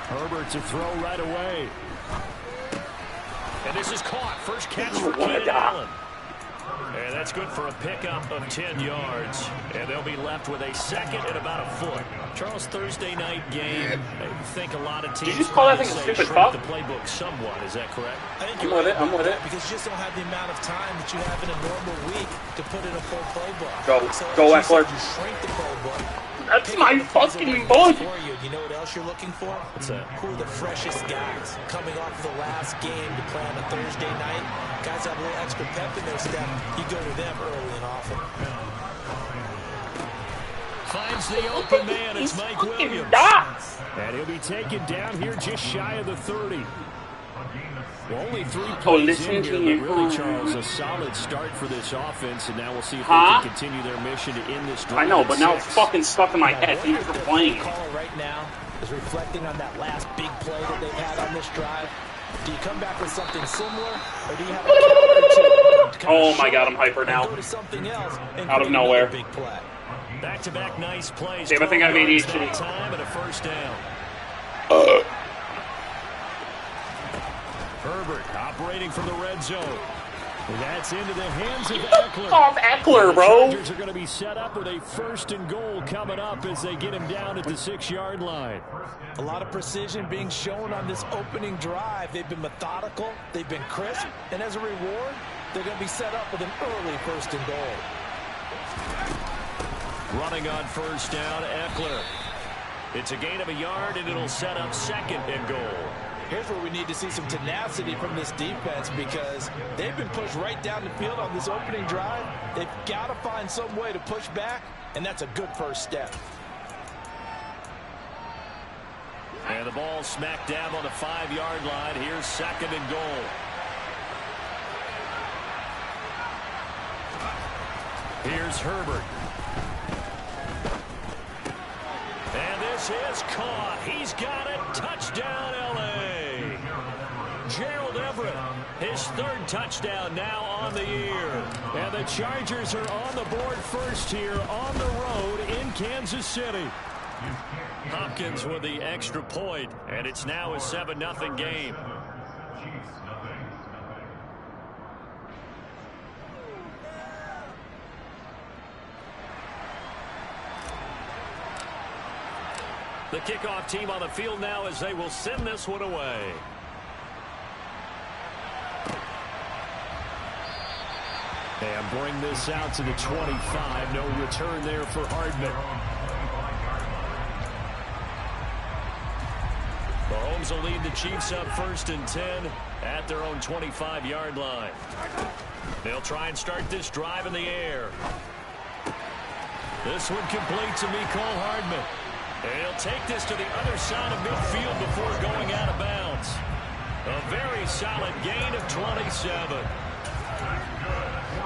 Herbert to throw right away. And this is caught. First catch for Keenan Allen. And that's good for a pickup of 10 yards. And they'll be left with a second and about a foot. Charles, Thursday night game. I think a lot of teams. Did you just call that thing a stupid fuck? The playbook somewhat. Is that correct? I think I'm with it. I'm with it. Because you just don't have the amount of time that you have in a normal week to put in a full playbook. Go, Eckler. You shrink the playbook. That's my fucking boy. You know what else you're looking for? What's that? Who are the freshest guys coming off of the last game to play on a Thursday night? Guys have a little extra pep in their step. You go to them early and often. Finds the open man. It's Mike Williams. Dots. And he'll be taken down here just shy of the 30. Well, only 3 plays in here, but really, Charles, a solid start for this offense, and now we'll see if they can continue their mission to end this drive. I know, but now it's fucking stuck in my head. Even for playing. Call right now is reflecting on that last big play that they've had on this drive. Do you come back with something similar, or do you have a counter to Oh my God, I'm hyper now. Go to something else and out of nowhere. Big play. Back-to-back nice plays. Dave, I think I made ADHD. Time and a first down. Herbert operating from the red zone. And that's into the hands of Eckler. Off Eckler, bro. The Chargers are going to be set up with a first and goal coming up as they get him down at the 6-yard line. A lot of precision being shown on this opening drive. They've been methodical. They've been crisp. And as a reward, they're going to be set up with an early first and goal. Running on first down, Eckler. It's a gain of a yard, and it'll set up second and goal. Here's where we need to see some tenacity from this defense because they've been pushed right down the field on this opening drive. They've got to find some way to push back, and that's a good first step. And the ball smacked down on the 5-yard line. Here's second and goal. Here's Herbert. And this is caught. He's got it. Touchdown, L.A. Gerald Everett, his 3rd touchdown now on the year. And the Chargers are on the board first here on the road in Kansas City. Hopkins with the extra point, and it's now a 7-0 game. The kickoff team on the field now as they will send this one away. And bring this out to the 25. No return there for Hardman. Mahomes will lead the Chiefs up 1st and 10 at their own 25-yard line. They'll try and start this drive in the air. This one complete to Mecole Hardman. And he'll take this to the other side of midfield before going out of bounds. A very solid gain of 27.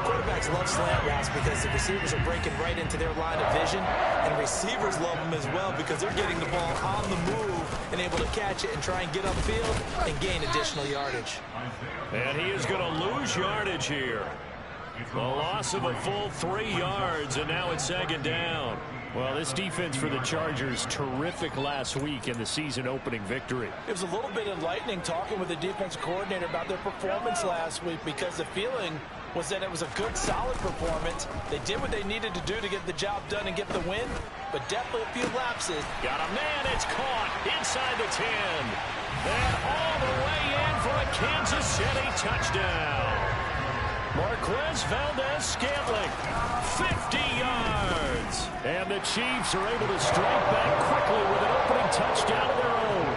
Quarterbacks love slant routes because the receivers are breaking right into their line of vision, and receivers love them as well because they're getting the ball on the move and able to catch it and try and get upfield and gain additional yardage. And he is going to lose yardage here. A loss of a full 3 yards, and now it's 2nd down. Well, this defense for the Chargers, terrific last week in the season-opening victory. It was a little bit enlightening talking with the defense coordinator about their performance last week because the feeling was that it was a good, solid performance. They did what they needed to do to get the job done and get the win, but definitely a few lapses. Got a man, it's caught inside the 10. And all the way in for a Kansas City touchdown. Marquez Valdez-Scantling, 50 yards. And the Chiefs are able to strike back quickly with an opening touchdown of their own.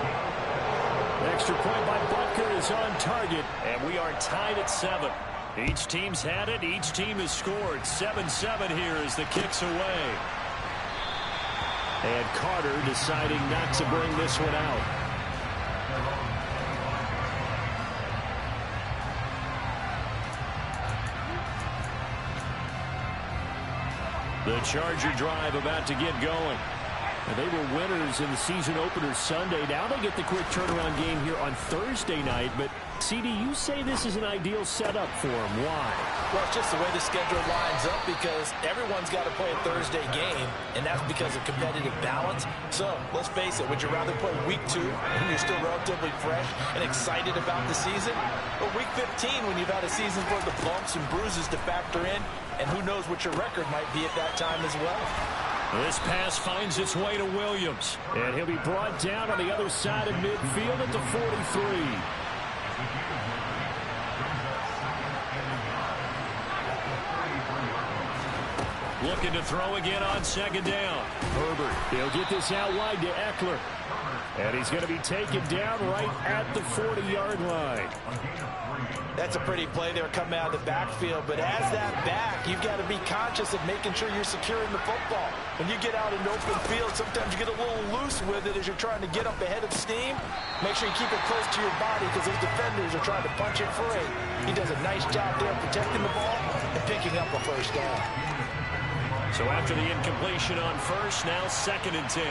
Extra point by Butker is on target, and we are tied at 7. Each team's had it. Each team has scored. 7-7 here as the kick's away. And Carter deciding not to bring this one out. The Charger drive about to get going. And they were winners in the season opener Sunday. Now they get the quick turnaround game here on Thursday night, but CD, you say this is an ideal setup for him. Why? Well, it's just the way the schedule lines up because everyone's got to play a Thursday game, and that's because of competitive balance. So, let's face it, would you rather play week 2 when you're still relatively fresh and excited about the season? Or week 15 when you've had a season full of bumps and bruises to factor in, and who knows what your record might be at that time as well? This pass finds its way to Williams, and he'll be brought down on the other side of midfield at the 43. Looking to throw again on second down. Herbert, he'll get this out wide to Eckler. And he's going to be taken down right at the 40-yard line. That's a pretty play there coming out of the backfield. But as that back, you've got to be conscious of making sure you're securing the football. When you get out in open field, sometimes you get a little loose with it as you're trying to get up ahead of steam. Make sure you keep it close to your body because those defenders are trying to punch it free. He does a nice job there protecting the ball and picking up a first down. So after the incompletion on first, now 2nd and 10.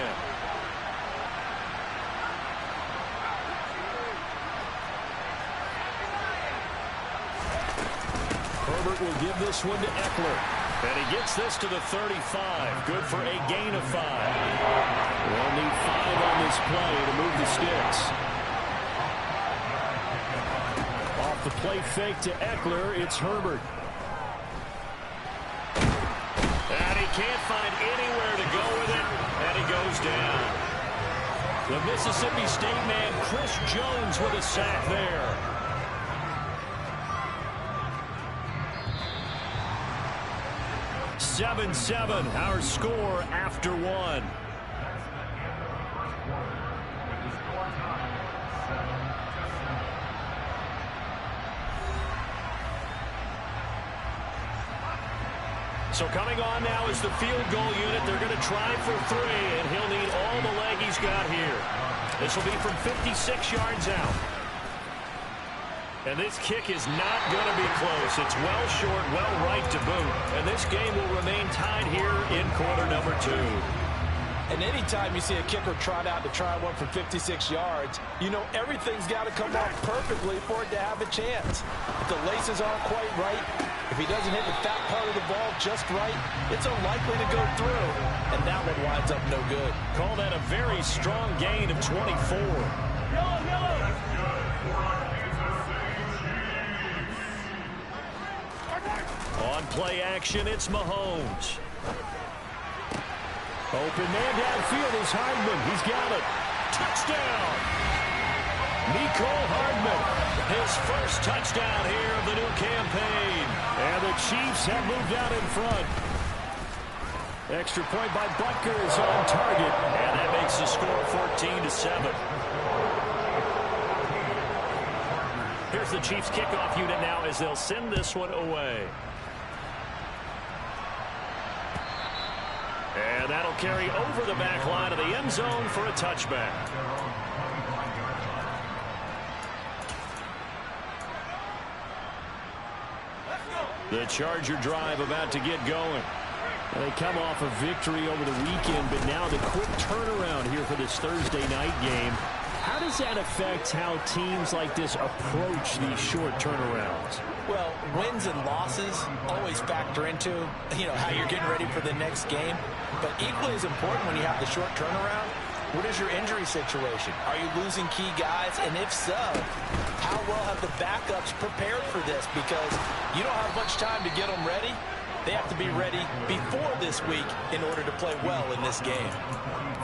Herbert will give this one to Eckler. And he gets this to the 35. Good for a gain of 5. We'll need 5 on this play to move the sticks. Off the play fake to Eckler, it's Herbert. And he can't find anywhere to go with it, and he goes down. The Mississippi State man, Chris Jones, with a sack there. Seven, our score after 1. So coming on now is the field goal unit. They're going to try for 3, and he'll need all the leg he's got here. This will be from 56 yards out. And this kick is not going to be close. It's well short, well right to boot. And this game will remain tied here in quarter number 2. And anytime you see a kicker trot out to try one from 56 yards, you know everything's got to come off perfectly for it to have a chance. If the laces aren't quite right, if he doesn't hit the fat part of the ball just right, it's unlikely to go through. And that one winds up no good. Call that a very strong gain of 24. On play action, it's Mahomes. Open man downfield is Hardman. He's got it. Touchdown! Mecole Hardman, his first touchdown here of the new campaign. And the Chiefs have moved out in front. Extra point by Butker is on target. And that makes the score 14-7. Here's the Chiefs kickoff unit now as they'll send this one away. And that'll carry over the back line of the end zone for a touchback. The Charger drive about to get going. They come off a victory over the weekend, but now the quick turnaround here for this Thursday night game. How does that affect how teams like this approach these short turnarounds? Well, wins and losses always factor into, how you're getting ready for the next game. But equally as important when you have the short turnaround, what is your injury situation? Are you losing key guys? And if so, how well have the backups prepared for this? Because you don't have much time to get them ready. They have to be ready before this week in order to play well in this game.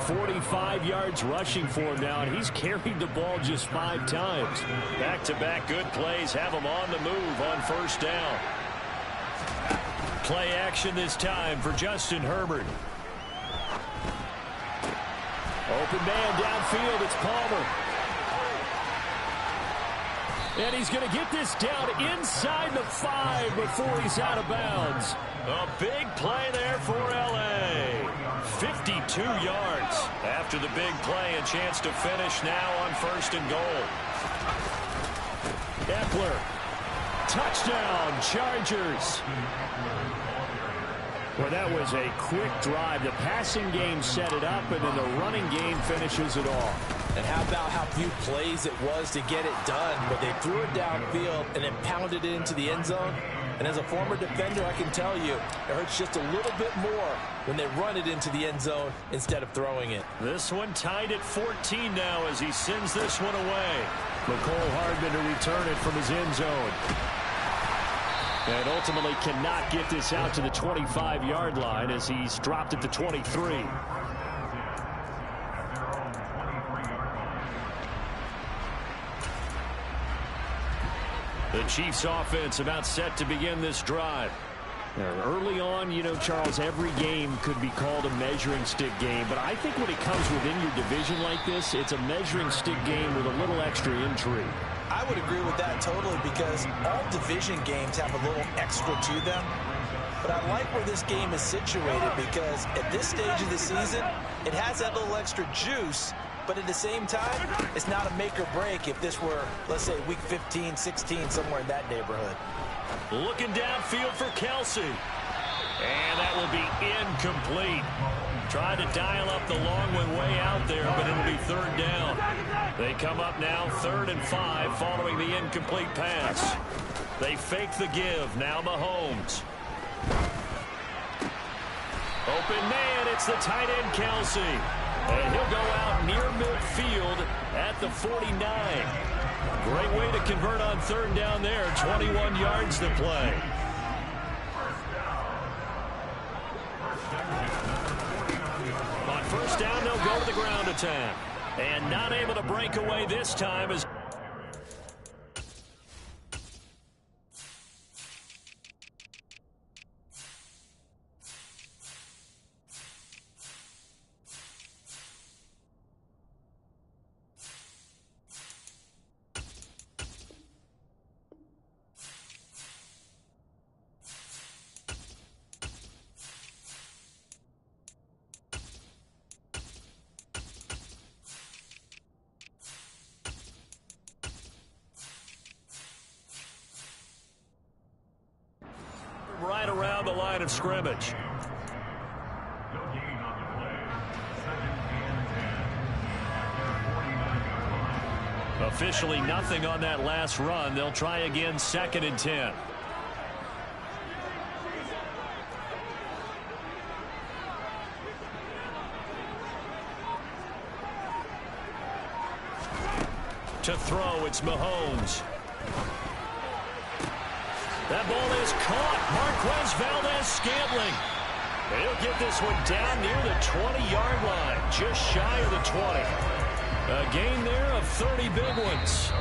45 yards rushing for him now, and he's carried the ball just 5 times. Back-to-back good plays have him on the move on first down. Play action this time for Justin Herbert. Open man downfield, it's Palmer. And he's going to get this down inside the 5 before he's out of bounds. A big play there for L.A. 52 yards. After the big play, a chance to finish now on first and goal. Eckler. Touchdown, Chargers. Well, that was a quick drive. The passing game set it up, and then the running game finishes it off. And how about how few plays it was to get it done, but they threw it downfield and then pounded it into the end zone. And as a former defender, I can tell you, it hurts just a little bit more when they run it into the end zone instead of throwing it. This one tied at 14 now as he sends this one away. McCole Hardman to return it from his end zone. And ultimately cannot get this out to the 25-yard line as he's dropped at the 23. The Chiefs offense about set to begin this drive. Now, early on, you know, Charles, every game could be called a measuring stick game, but I think when it comes within your division like this, it's a measuring stick game with a little extra intrigue. I would agree with that totally because all division games have a little extra to them. But I like where this game is situated because at this stage of the season, it has that little extra juice. But at the same time, it's not a make or break if this were, let's say, week 15, 16, somewhere in that neighborhood. Looking downfield for Kelsey. And that will be incomplete. Tried to dial up the long one way out there, but it'll be third down. They come up now 3rd and 5 following the incomplete pass. They fake the give. Now Mahomes. Open man. It's the tight end Kelsey. And he'll go out near midfield at the 49. Great way to convert on 3rd down there. 21 yards to play. On 1st down, they'll go to the ground attack. And not able to break away this time as right around the line of scrimmage. Officially nothing on that last run. They'll try again 2nd and 10. To throw, it's Mahomes. That ball is caught. Marquez Valdes-Scantling. He'll get this one down near the 20-yard line, just shy of the 20. A gain there of 30 big ones.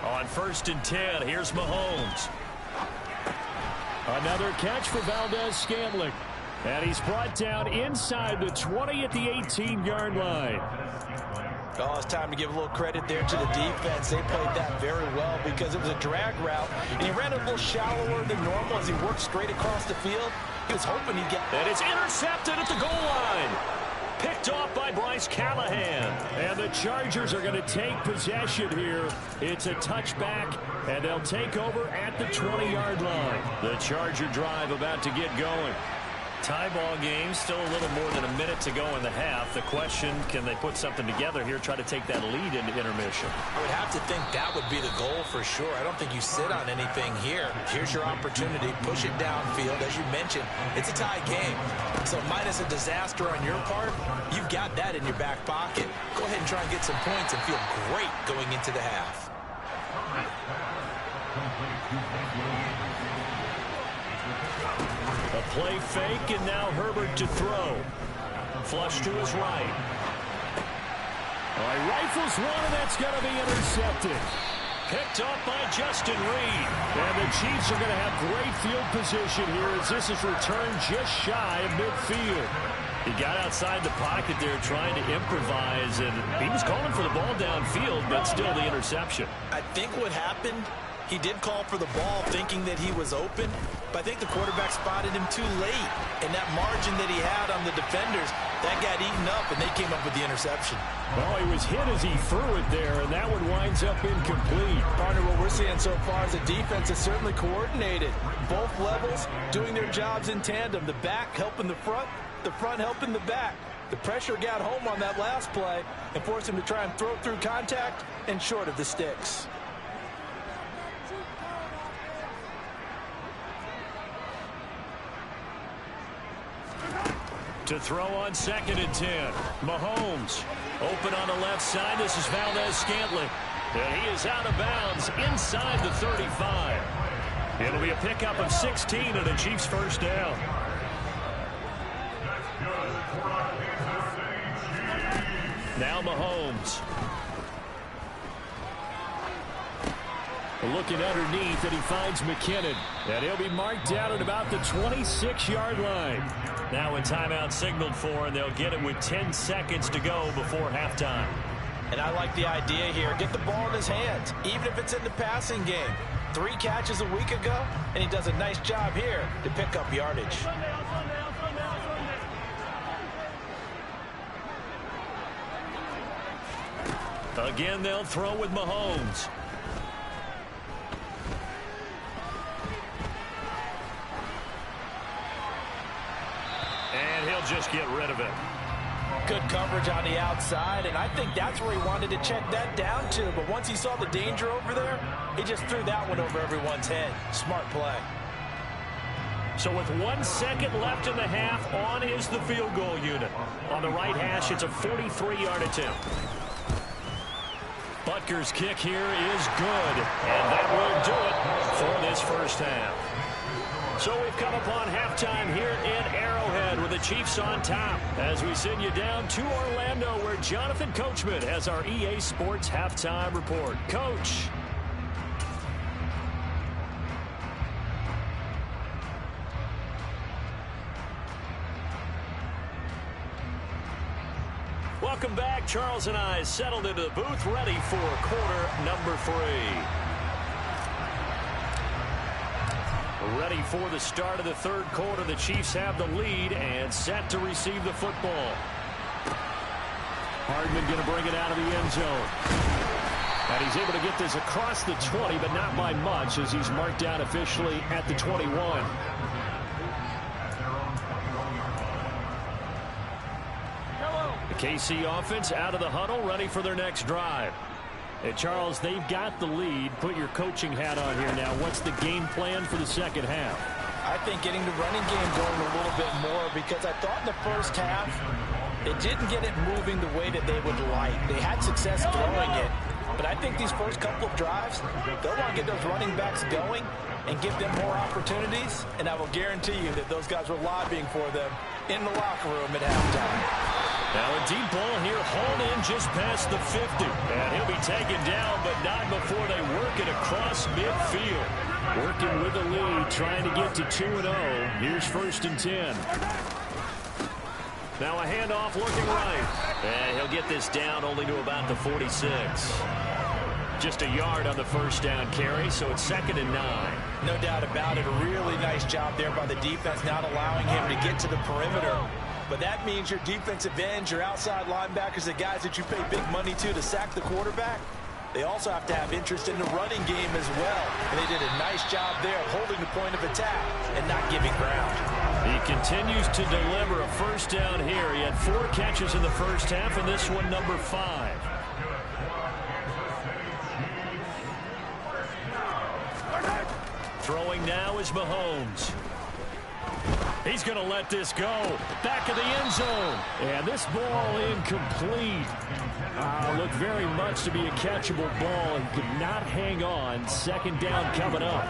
On 1st and 10, here's Mahomes. Another catch for Valdes-Scantling. And he's brought down inside the 20 at the 18-yard line. Oh, it's time to give a little credit there to the defense. They played that very well because it was a drag route, and he ran a little shallower than normal as he worked straight across the field. He was hoping he'd get... And it's intercepted at the goal line. Picked off by Bryce Callahan. And the Chargers are going to take possession here. It's a touchback, and they'll take over at the 20-yard line. The Charger drive about to get going. Tie ball game, still a little more than a minute to go in the half. The question, can they put something together here, try to take that lead into intermission? I would have to think that would be the goal for sure. I don't think you sit on anything here. Here's your opportunity. Push it downfield. As you mentioned, it's a tie game. So minus a disaster on your part, you've got that in your back pocket. Go ahead and try and get some points and feel great going into the half. A play fake, and now Herbert to throw. Flush to his right. He rifles one, and that's going to be intercepted. Picked up by Justin Reed. And the Chiefs are going to have great field position here as this is returned just shy of midfield. He got outside the pocket there trying to improvise, and he was calling for the ball downfield, but still the interception. I think what happened He did call for the ball thinking that he was open, but I think the quarterback spotted him too late. And that margin that he had on the defenders, that got eaten up, and they came up with the interception. Well, he was hit as he threw it there, and that one winds up incomplete. Partner, what we're seeing so far is the defense is certainly coordinated. Both levels doing their jobs in tandem. The back helping the front helping the back. The pressure got home on that last play and forced him to try and throw through contact and short of the sticks. To throw on 2nd and 10. Mahomes open on the left side. This is Valdez-Scantling. And he is out of bounds inside the 35. It'll be a pickup of 16 and a Chiefs first down. Now Mahomes. Looking underneath, and he finds McKinnon. And he'll be marked down at about the 26-yard line. Now a timeout signaled for, and they'll get it with 10 seconds to go before halftime. And I like the idea here. Get the ball in his hands, even if it's in the passing game. 3 catches a week ago, and he does a nice job here to pick up yardage. Again, they'll throw with Mahomes. And he'll just get rid of it. Good coverage on the outside, and I think that's where he wanted to check that down to. But once he saw the danger over there, he just threw that one over everyone's head. Smart play. So with 1 second left in the half, on is the field goal unit. On the right hash, it's a 43-yard attempt. Butker's kick here is good, and that will do it for this first half. So we've come upon halftime here in Arrowhead with the Chiefs on top as we send you down to Orlando where Jonathan Coachman has our EA Sports halftime report. Coach. Welcome back. Charles and I settled into the booth ready for quarter number 3. Ready for the start of the third quarter. The Chiefs have the lead and set to receive the football. Hardman going to bring it out of the end zone. And he's able to get this across the 20, but not by much as he's marked down officially at the 21. The KC offense out of the huddle, ready for their next drive. Hey, Charles, they've got the lead. Put your coaching hat on here now. What's the game plan for the second half? I think getting the running game going a little bit more because I thought in the first half they didn't get it moving the way that they would like. They had success throwing it, but I think these first couple of drives, they'll want to get those running backs going and give them more opportunities, and I will guarantee you that those guys were lobbying for them in the locker room at halftime. Now a deep ball here, hauled in just past the 50. And he'll be taken down, but not before they work it across midfield. Working with the lead, trying to get to 2-0. Here's 1st and 10. Now a handoff looking right. And he'll get this down only to about the 46. Just a yard on the first down carry, so it's 2nd and 9. No doubt about it. A really nice job there by the defense, not allowing him to get to the perimeter. But that means your defensive ends, your outside linebackers, the guys that you pay big money to sack the quarterback, they also have to have interest in the running game as well. And they did a nice job there of holding the point of attack and not giving ground. He continues to deliver a first down here. He had 4 catches in the first half, and this one number 5. Throwing now is Mahomes. He's going to let this go. Back of the end zone. And this ball incomplete. Looked very much to be a catchable ball and could not hang on. 2nd down coming up.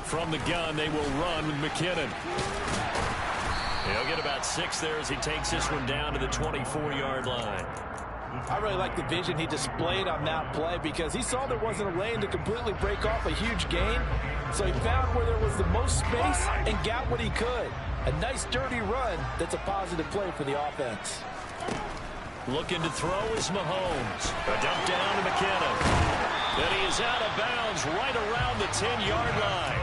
From the gun, they will run with McKinnon. He'll get about 6 there as he takes this one down to the 24-yard line. I really like the vision he displayed on that play because he saw there wasn't a lane to completely break off a huge gain. So he found where there was the most space and got what he could. A nice dirty run that's a positive play for the offense. Looking to throw is Mahomes. A dump down to McKinnon. And he is out of bounds right around the 10-yard line.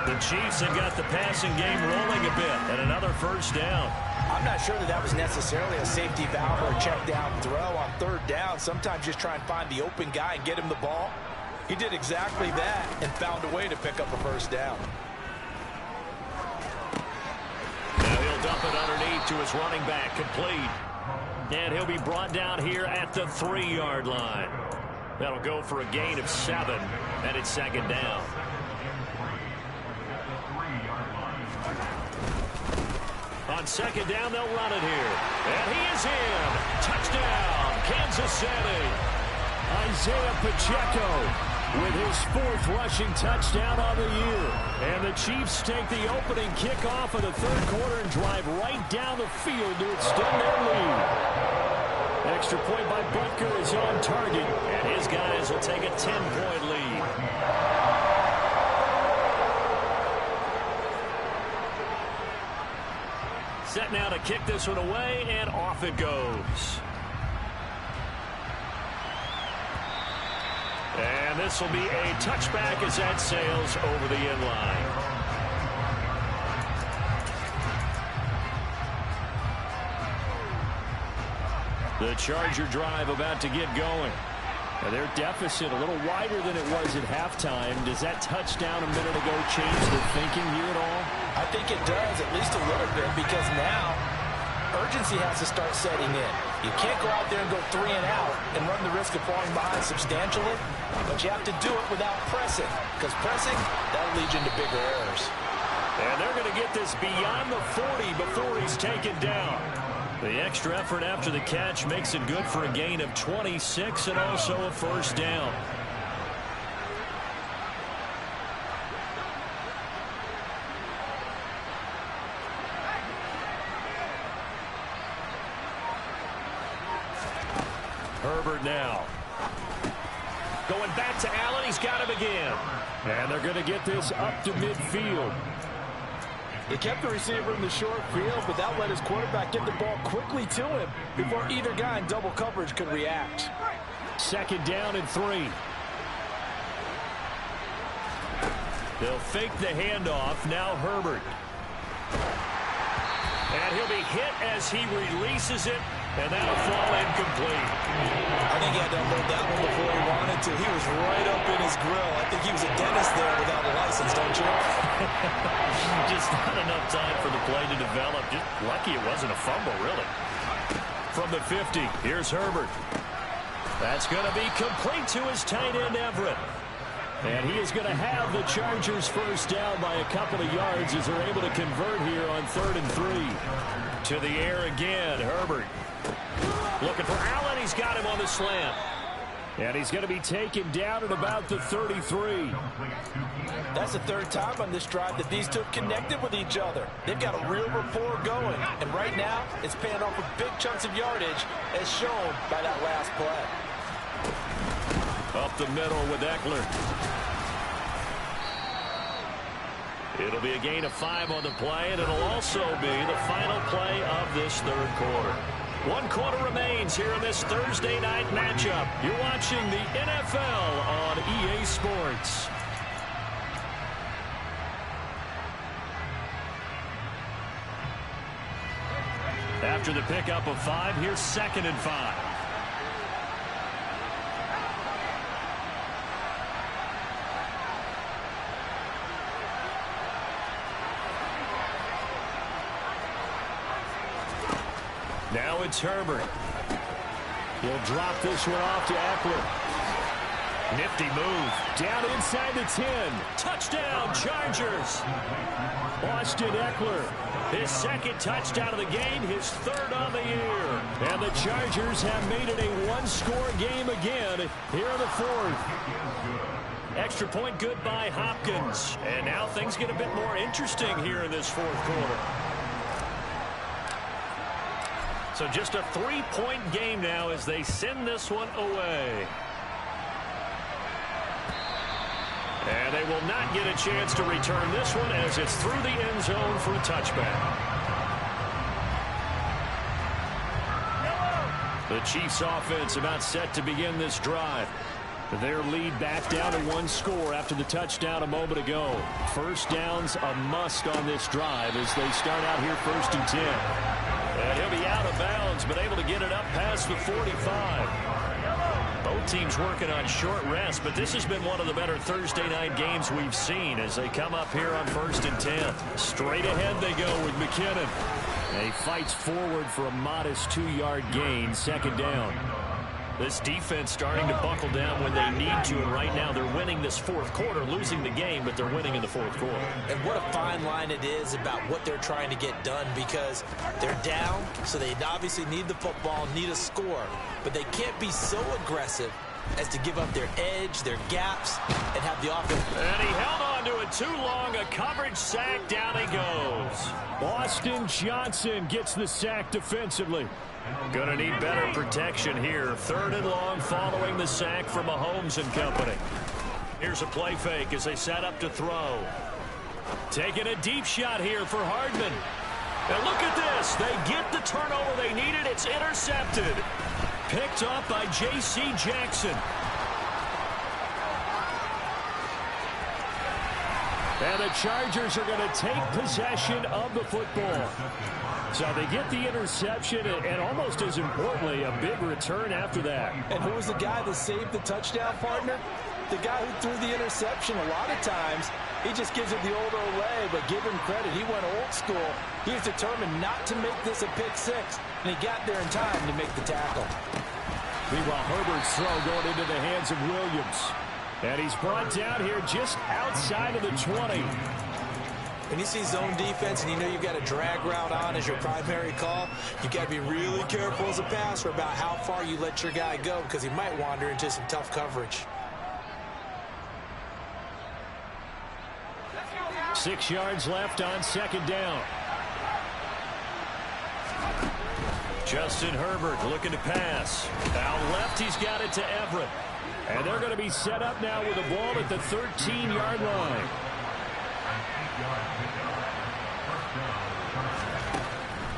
The Chiefs have got the passing game rolling a bit, and another first down. I'm not sure that was necessarily a safety valve or a check down throw on third down. Sometimes just try and find the open guy and get him the ball. He did exactly that and found a way to pick up a first down. Now he'll dump it underneath to his running back, complete. And he'll be brought down here at the 3-yard line. That'll go for a gain of 7, and it's second down. On second down, they'll run it here. And he is in. Touchdown, Kansas City. Isaiah Pacheco with his 4th rushing touchdown on the year. And the Chiefs take the opening kickoff of the third quarter and drive right down the field to extend their lead. Extra point by Butker is on target, and his guys will take a 10-point lead. Set now to kick this one away, and off it goes. And this will be a touchback as that sails over the end line. The Charger drive about to get going. And their deficit a little wider than it was at halftime. Does that touchdown a minute ago change their thinking here at all? I think it does, at least a little bit, because now urgency has to start setting in. You can't go out there and go 3 and out and run the risk of falling behind substantially, but you have to do it without pressing, because pressing, that'll lead you into bigger errors. And they're going to get this beyond the 40 before he's taken down. The extra effort after the catch makes it good for a gain of 26 and also a first down. Herbert now. Going back to Allen. He's got him again. And they're going to get this up to midfield. He kept the receiver in the short field, but that let his quarterback get the ball quickly to him before either guy in double coverage could react. Second down and 3. They'll fake the handoff. Now Herbert. And he'll be hit as he releases it, and that'll fall incomplete. I think he had to unload that one before he wanted to. He was right up in his grill. I think he was a dentist there without a license, don't you? Just not enough time for the play to develop. Just lucky it wasn't a fumble, really. From the 50, here's Herbert. That's going to be complete to his tight end, Everett. And he is going to have the Chargers first down by a couple of yards as they're able to convert here on 3rd and 3. To the air again, Herbert. Looking for Allen. He's got him on the slant. And he's going to be taken down at about the 33. That's the 3rd time on this drive that these two have connected with each other. They've got a real rapport going. And right now, it's paying off with big chunks of yardage, as shown by that last play. Up the middle with Eckler. It'll be a gain of 5 on the play, and it'll also be the final play of this third quarter. 1 quarter remains here in this Thursday night matchup. You're watching the NFL on EA Sports. After the pickup of 5, here's 2nd and 5. Now it's Herbert. He'll drop this one off to Eckler. Nifty move. Down inside the 10. Touchdown, Chargers. Austin Eckler. His 2nd touchdown of the game, his 3rd on the year. And the Chargers have made it a 1-score game again here in the 4th. Extra point good by Hopkins. And now things get a bit more interesting here in this 4th quarter. So just a 3-point game now as they send this one away. And they will not get a chance to return this one as it's through the end zone for a touchback. The Chiefs offense about set to begin this drive. Their lead back down to one score after the touchdown a moment ago. First down's a must on this drive as they start out here 1st and 10. And he'll be out of bounds, but able to get it up past the 45. Both teams working on short rest, but this has been one of the better Thursday night games we've seen as they come up here on 1st and 10. Straight ahead they go with McKinnon. He fights forward for a modest 2-yard gain, 2nd down. This defense starting to buckle down when they need to, and right now they're winning this 4th quarter, losing the game, but they're winning in the 4th quarter. And what a fine line it is about what they're trying to get done, because they're down, so they obviously need the football, need a score, but they can't be so aggressive as to give up their edge, their gaps, and have the offense. And he held on to it too long. A coverage sack. Down he goes. Austin Johnson gets the sack defensively. Going to need better protection here. 3rd and long following the sack from Mahomes and company. Here's a play fake as they set up to throw. Taking a deep shot here for Hardman. And look at this. They get the turnover they needed. It's intercepted. Picked off by J.C. Jackson. And the Chargers are going to take possession of the football. So they get the interception, and almost as importantly, a big return after that. And who was the guy that saved the touchdown, partner? The guy who threw the interception. A lot of times, he just gives it the old Olay, but give him credit. He went old school. He was determined not to make this a pick 6, and he got there in time to make the tackle. Meanwhile, Herbert's throw going into the hands of Williams. And he's brought down here just outside of the 20. When you see zone defense and you know you've got a drag route on as your primary call, you've got to be really careful as a passer about how far you let your guy go, because he might wander into some tough coverage. 6 yards left on 2nd down. Justin Herbert looking to pass. Out left, he's got it to Everett. And they're going to be set up now with the ball at the 13-yard line.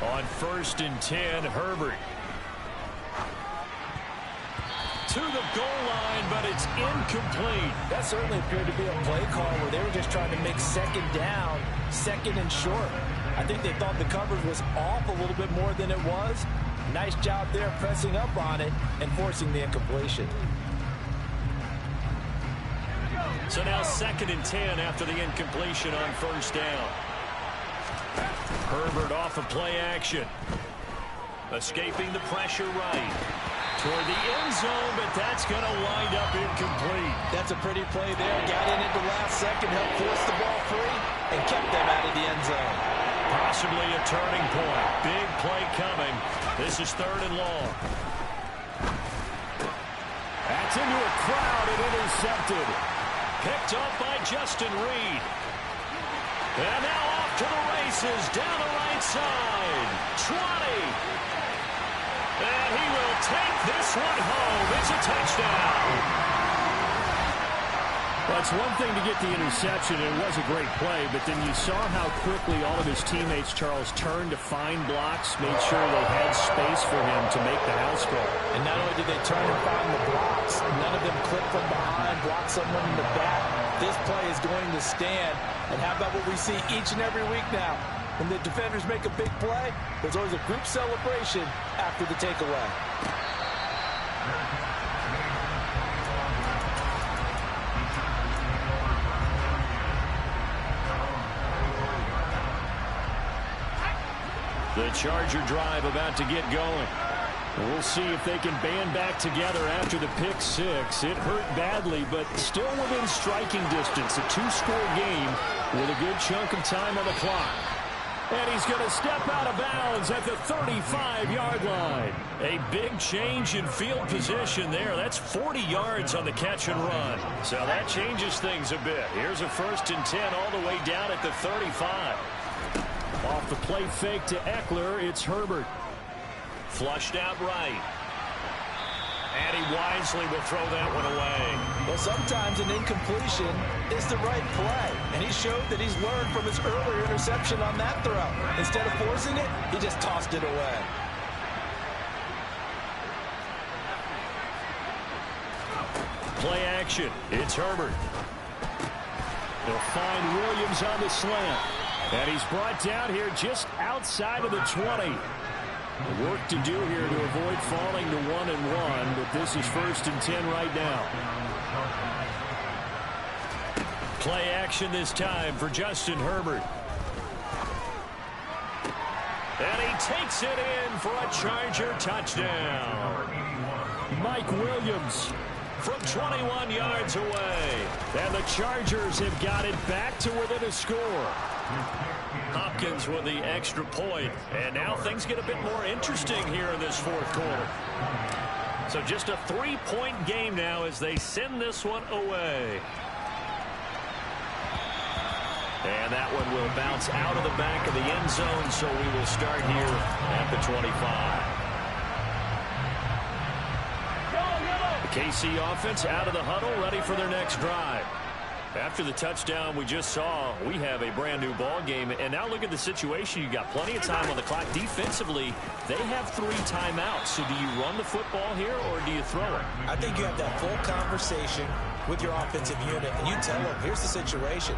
On 1st and 10, Herbert. To the goal line, but it's incomplete. That certainly appeared to be a play call where they were just trying to make 2nd down, 2nd and short. I think they thought the coverage was off a little bit more than it was. Nice job there pressing up on it and forcing the incompletion. So now 2nd and 10 after the incompletion on 1st down. Herbert off of play action. Escaping the pressure right. Toward the end zone, but that's going to wind up incomplete. That's a pretty play there. Got in at the last second, helped force the ball free, and kept them out of the end zone. Possibly a turning point. Big play coming. This is 3rd and long. That's into a crowd and intercepted. Picked up by Justin Reed. And now off to the races down the right side. 20. And he will take this one home. It's a touchdown. That's one thing to get the interception. It was a great play, but then you saw how quickly all of his teammates, Charles, turned to find blocks, made sure they had space for him to make the house call. And not only did they turn and find the blocks, none of them clipped from behind, blocked someone in the back. This play is going to stand. And how about what we see each and every week now? When the defenders make a big play, there's always a group celebration after the takeaway. The Charger drive about to get going. We'll see if they can band back together after the pick 6. It hurt badly, but still within striking distance. A 2-score game with a good chunk of time on the clock. And he's going to step out of bounds at the 35-yard line. A big change in field position there. That's 40 yards on the catch and run. So that changes things a bit. Here's a 1st and 10 all the way down at the 35. Off the play fake to Eckler, it's Herbert. Flushed out right. And he wisely will throw that one away. Well, sometimes an incompletion is the right play. And he showed that he's learned from his earlier interception on that throw. Instead of forcing it, he just tossed it away. Play action. It's Herbert. They'll find Williams on the slant. And he's brought down here just outside of the 20. Work to do here to avoid falling to 1-1, but this is 1st and 10 right now. Play action this time for Justin Herbert. And he takes it in for a Charger touchdown. Mike Williams from 21 yards away. And the Chargers have got it back to within a score. Hopkins with the extra point. And now things get a bit more interesting here in this 4th quarter. So just a 3-point game now as they send this one away. And that one will bounce out of the back of the end zone, so we will start here at the 25. The KC offense out of the huddle, ready for their next drive. After the touchdown we just saw, we have a brand new ball game. And now look at the situation. You got plenty of time on the clock. Defensively, they have 3 timeouts. So do you run the football here or do you throw it? I think you have that full conversation with your offensive unit, and you tell them, here's the situation.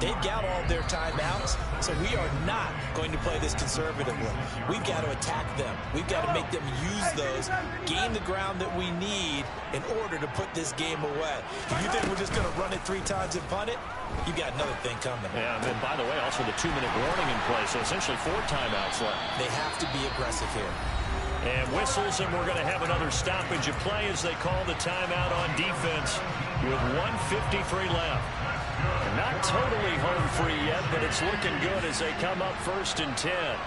They've got all their timeouts, so we are not going to play this conservatively. We've got to attack them. We've got to make them use those, gain the ground that we need in order to put this game away. If you think we're just going to run it 3 times and punt it, you got another thing coming. Yeah, and then, by the way, also the 2-minute warning in play, so essentially 4 timeouts left. They have to be aggressive here. And whistles, and we're going to have another stoppage of play as they call the timeout on defense with 1:53 left. And not totally home free yet, but it's looking good as they come up 1st and 10.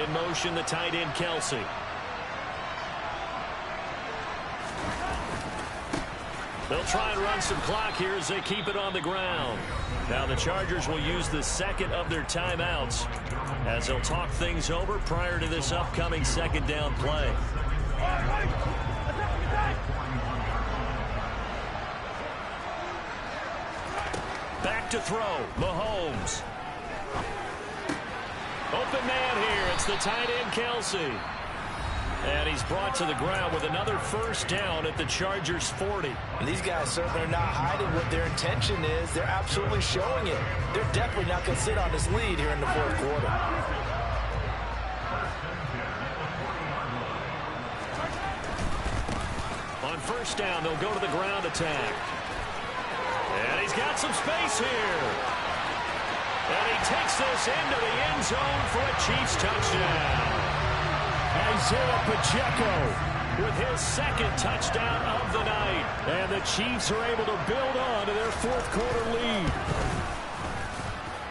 In motion, the tight end, Kelsey. They'll try and run some clock here as they keep it on the ground. Now the Chargers will use the 2nd of their timeouts as they'll talk things over prior to this upcoming 2nd down play. Back to throw, Mahomes. Open man here, it's the tight end, Kelsey. And he's brought to the ground with another 1st down at the Chargers 40. And these guys certainly are not hiding what their intention is. They're absolutely showing it. They're definitely not going to sit on this lead here in the 4th quarter. On 1st down, they'll go to the ground attack. And he's got some space here. And he takes this into the end zone for a Chiefs touchdown. Isaiah Pacheco with his 2nd touchdown of the night. And the Chiefs are able to build on to their 4th quarter lead.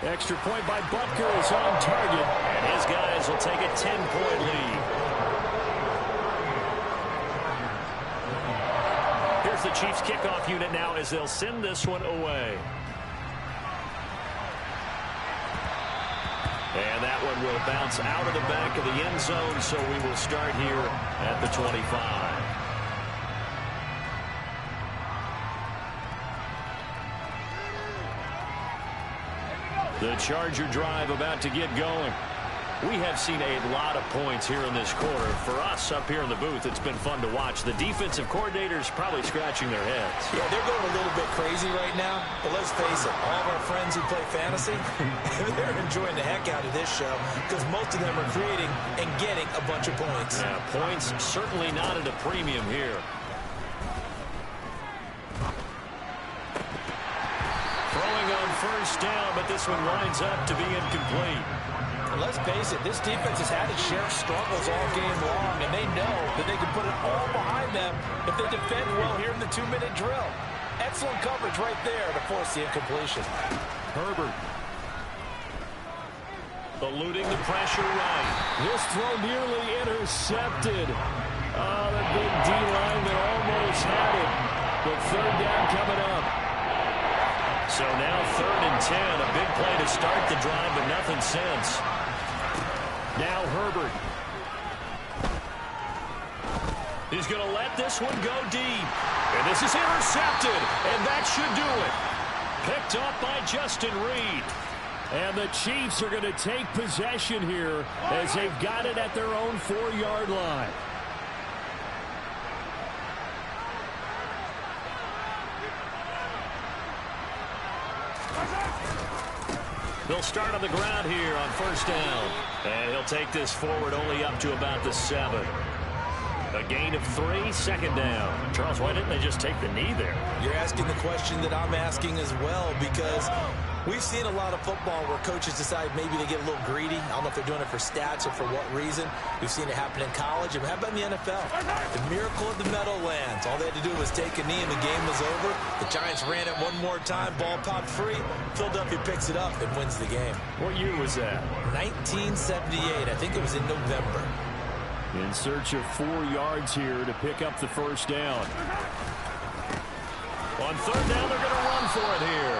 Extra point by Butker is on target. And his guys will take a 10-point lead. Here's the Chiefs kickoff unit now as they'll send this one away. And that one will bounce out of the back of the end zone, so we will start here at the 25. The Charger drive about to get going. We have seen a lot of points here in this quarter. For us up here in the booth, it's been fun to watch. The defensive coordinators probably scratching their heads. Yeah, they're going a little bit crazy right now. But let's face it, all of our friends who play fantasy, they're enjoying the heck out of this show because most of them are creating and getting a bunch of points. Yeah, points certainly not at a premium here. Throwing on 1st down, but this one winds up to be incomplete. And let's face it, this defense has had its share of struggles all game long, and they know that they can put it all behind them if they defend well here in the 2-minute drill. Excellent coverage right there to force the incompletion. Herbert. Eluding the pressure right. This throw nearly intercepted. Oh, the big D lineman almost had it. But 3rd down coming up. So now 3rd and 10. A big play to start the drive, but nothing since. Now Herbert. He's going to let this one go deep. And this is intercepted. And that should do it. Picked up by Justin Reed. And the Chiefs are going to take possession here as they've got it at their own 4-yard line. They'll start on the ground here on first down. And he'll take this forward only up to about the 7. A gain of 3, second down. Charles, why didn't they just take the knee there? You're asking the question that I'm asking as well, because we've seen a lot of football where coaches decide maybe they get a little greedy. I don't know if they're doing it for stats or for what reason. We've seen it happen in college. And how about in the NFL? The miracle of the Meadowlands. All they had to do was take a knee and the game was over. The Giants ran it one more time. Ball popped free. Philadelphia picks it up and wins the game. What year was that? 1978. I think it was in November. In search of 4 yards here to pick up the first down. On third down, they're going to run for it here.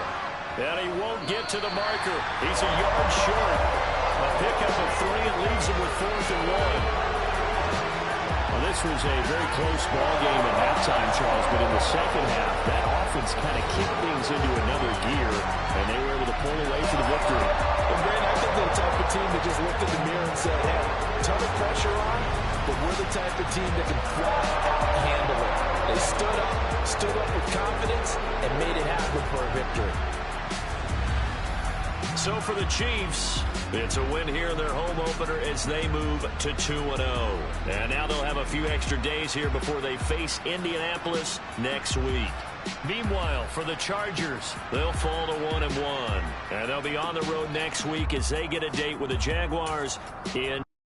And he won't get to the marker. He's a yard short. A pickup of 3 and leaves him with 4th and 1. Well, this was a very close ball game at halftime, Charles, but in the second half, that offense kind of kicked things into another gear, and they were able to pull away for the victory. And Brandon, I think they're the type of team that just looked in the mirror and said, hey, ton of pressure on, but we're the type of team that can flat out handle it. They stood up with confidence, and made it happen for a victory. So for the Chiefs, it's a win here in their home opener as they move to 2-0. And now they'll have a few extra days here before they face Indianapolis next week. Meanwhile, for the Chargers, they'll fall to 1-1. And they'll be on the road next week as they get a date with the Jaguars in